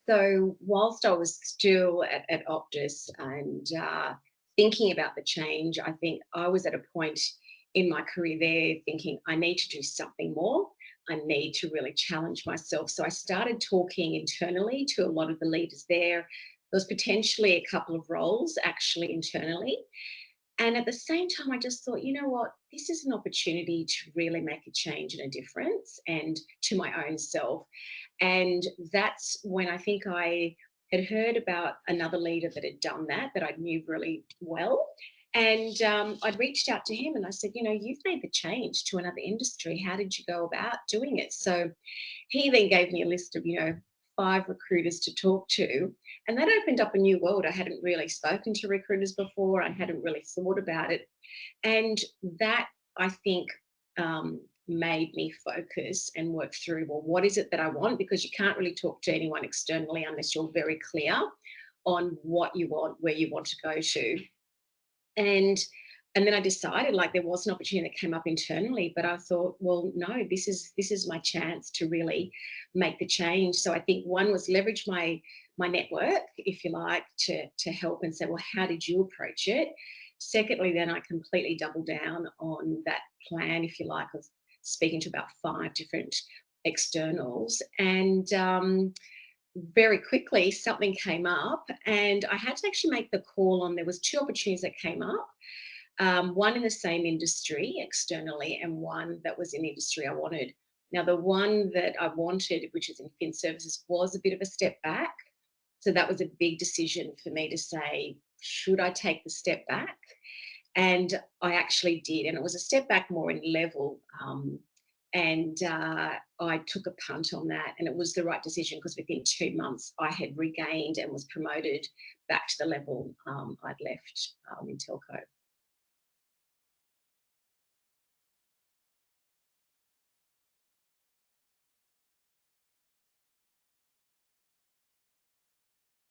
So whilst I was still at Optus and thinking about the change, I think I was at a point in my career there thinking I need to do something more. I need to really challenge myself. So I started talking internally to a lot of the leaders there. There was potentially a couple of roles actually internally. And at the same time, I just thought, you know what, this is an opportunity to really make a change and a difference and to my own self. And that's when I think I had heard about another leader that had done that, that I knew really well. And I'd reached out to him and I said, you know, you've made the change to another industry. How did you go about doing it? So he then gave me a list of, you know, 5 recruiters to talk to. And that opened up a new world. I hadn't really spoken to recruiters before. I hadn't really thought about it. And that, I think, made me focus and work through, well, what is it that I want? Because you can't really talk to anyone externally unless you're very clear on what you want, where you want to go to. And and then I decided, like, there was an opportunity that came up internally, but I thought, well, no, this is my chance to really make the change. So I think one was leverage my network, if you like, to help and say, well, how did you approach it? Secondly, then I completely doubled down on that plan, if you like, of speaking to about 5 different externals. And very quickly something came up and I had to actually make the call on, there was 2 opportunities that came up, one in the same industry externally and one that was in the industry I wanted. Now, the one that I wanted, which is in fin services, was a bit of a step back. So that was a big decision for me to say, should I take the step back? And I actually did. And it was a step back more in level. And I took a punt on that. And it was the right decision because within 2 months, I had regained and was promoted back to the level I'd left in telco.